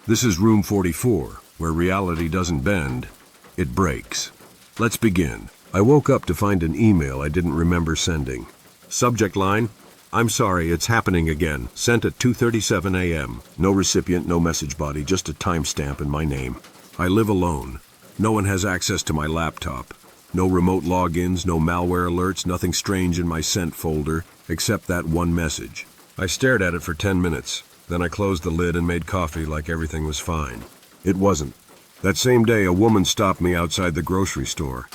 This is room 44, where reality doesn't bend, it breaks. Let's begin. I woke up to find an email I didn't remember sending. Subject line, "I'm sorry, it's happening again. Sent at 2:37 a.m. No recipient, no message body, just a timestamp and my name. I live alone. No one has access to my laptop. No remote logins, no malware alerts, nothing strange in my sent folder, except that one message." I stared at it for 10 minutes. Then I closed the lid and made coffee like everything was fine. It wasn't. That same day, a woman stopped me outside the grocery store.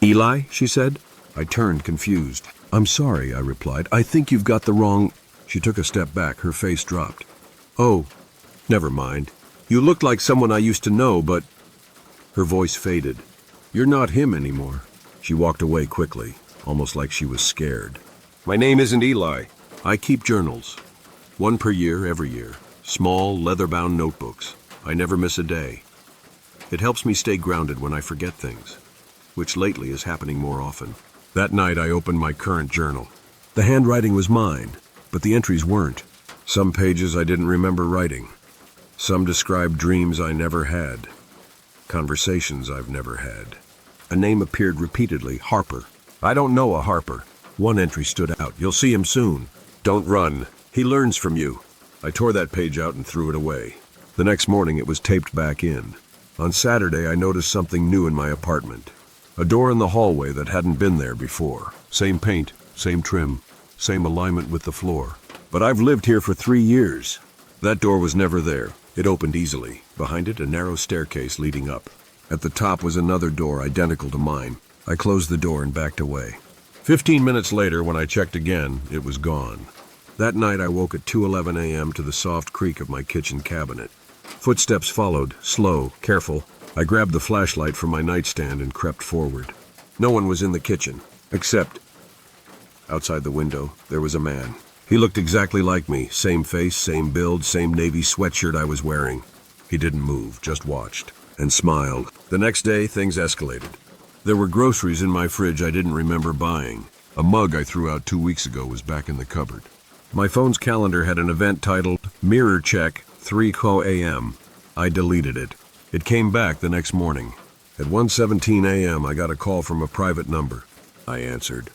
"Eli?" she said. I turned, confused. "I'm sorry," I replied. "I think you've got the wrong—" She took a step back, her face dropped. "Oh, never mind. You looked like someone I used to know, but—" Her voice faded. "You're not him anymore." She walked away quickly, almost like she was scared. "My name isn't Eli. I keep journals. One per year, every year. Small, leather-bound notebooks. I never miss a day. It helps me stay grounded when I forget things, which lately is happening more often." That night I opened my current journal. The handwriting was mine, but the entries weren't. Some pages I didn't remember writing. Some described dreams I never had. Conversations I've never had. A name appeared repeatedly, Harper. I don't know a Harper. One entry stood out. "You'll see him soon. Don't run. He learns from you." I tore that page out and threw it away. The next morning it was taped back in. On Saturday I noticed something new in my apartment. A door in the hallway that hadn't been there before. Same paint, same trim, same alignment with the floor. But I've lived here for 3 years. That door was never there. It opened easily. Behind it, a narrow staircase leading up. At the top was another door identical to mine. I closed the door and backed away. 15 minutes later, when I checked again, it was gone. That night I woke at 2:11 a.m. to the soft creak of my kitchen cabinet. Footsteps followed, slow, careful. I grabbed the flashlight from my nightstand and crept forward. No one was in the kitchen, except outside the window, there was a man. He looked exactly like me, same face, same build, same navy sweatshirt I was wearing. He didn't move, just watched, and smiled. The next day, things escalated. There were groceries in my fridge I didn't remember buying. A mug I threw out 2 weeks ago was back in the cupboard. My phone's calendar had an event titled Mirror Check 3 a.m. I deleted it. It came back the next morning. At 1:17 a.m. I got a call from a private number. I answered.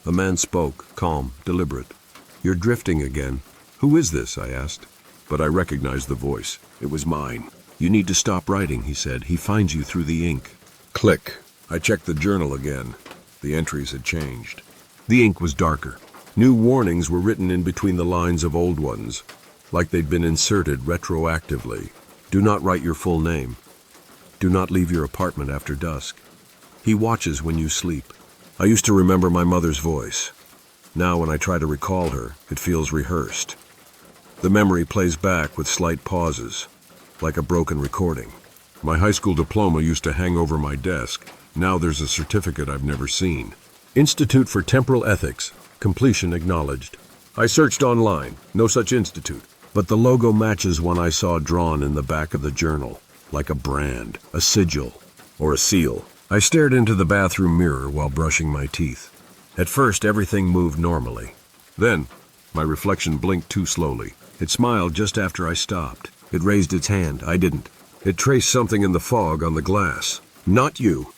A man spoke, calm, deliberate. "You're drifting again." "Who is this?" I asked. But I recognized the voice. It was mine. "You need to stop writing," he said. "He finds you through the ink." Click. I checked the journal again. The entries had changed. The ink was darker. New warnings were written in between the lines of old ones, like they'd been inserted retroactively. "Do not write your full name. Do not leave your apartment after dusk. He watches when you sleep." I used to remember my mother's voice. Now when I try to recall her, it feels rehearsed. The memory plays back with slight pauses, like a broken recording. My high school diploma used to hang over my desk. Now there's a certificate I've never seen. Institute for Temporal Ethics. Completion acknowledged. I searched online. No such institute. But the logo matches one I saw drawn in the back of the journal, like a brand, a sigil, or a seal. I stared into the bathroom mirror while brushing my teeth. At first, everything moved normally. Then, my reflection blinked too slowly. It smiled just after I stopped. It raised its hand. I didn't. It traced something in the fog on the glass. "Not you."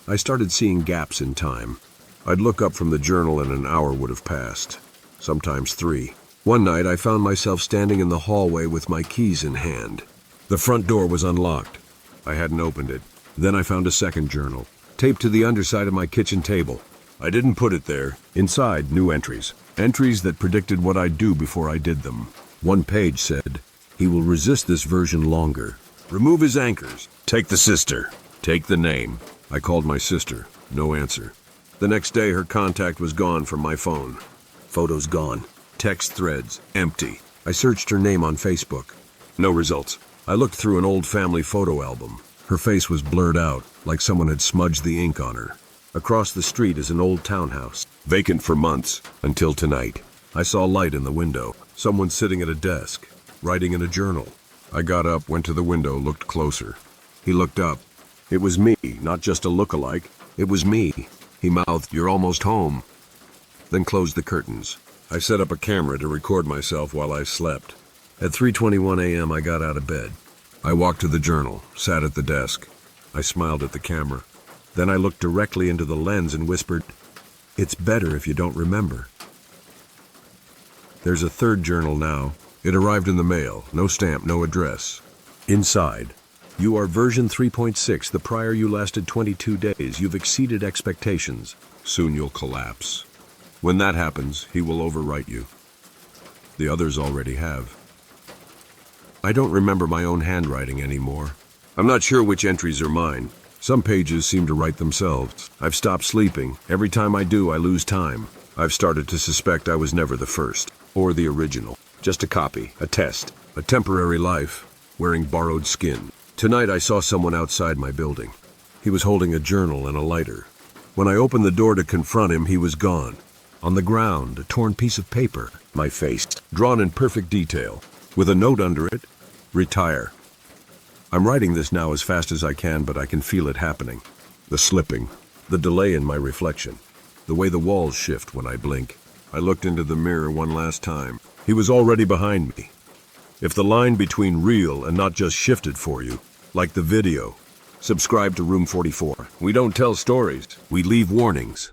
I started seeing gaps in time. I'd look up from the journal and an hour would have passed. Sometimes 3. One night I found myself standing in the hallway with my keys in hand. The front door was unlocked. I hadn't opened it. Then I found a second journal, taped to the underside of my kitchen table. I didn't put it there. Inside, new entries. Entries that predicted what I'd do before I did them. One page said, "He will resist this version longer. Remove his anchors. Take the sister. Take the name." I called my sister. No answer. The next day, her contact was gone from my phone. Photos gone. Text threads empty. I searched her name on Facebook. No results. I looked through an old family photo album. Her face was blurred out, like someone had smudged the ink on her. Across the street is an old townhouse, vacant for months, until tonight. I saw light in the window. Someone sitting at a desk, writing in a journal. I got up, went to the window, looked closer. He looked up. It was me, not just a look-alike. It was me. He mouthed, "You're almost home," then closed the curtains. I set up a camera to record myself while I slept. At 3:21 a.m. I got out of bed. I walked to the journal, sat at the desk. I smiled at the camera. Then I looked directly into the lens and whispered, "It's better if you don't remember." There's a third journal now. It arrived in the mail. No stamp, no address. Inside, "You are version 3.6. The prior you lasted 22 days. You've exceeded expectations. Soon you'll collapse. When that happens, he will overwrite you. The others already have." I don't remember my own handwriting anymore. I'm not sure which entries are mine. Some pages seem to write themselves. I've stopped sleeping. Every time I do, I lose time. I've started to suspect I was never the first, or the original. Just a copy, a test, a temporary life, wearing borrowed skin. Tonight I saw someone outside my building. He was holding a journal and a lighter. When I opened the door to confront him, he was gone. On the ground, a torn piece of paper, my face, drawn in perfect detail, with a note under it, "Retire." I'm writing this now as fast as I can, but I can feel it happening. The slipping, the delay in my reflection, the way the walls shift when I blink. I looked into the mirror one last time. He was already behind me. If the line between real and not just shifted for you, like the video, subscribe to Room 44. We don't tell stories, we leave warnings.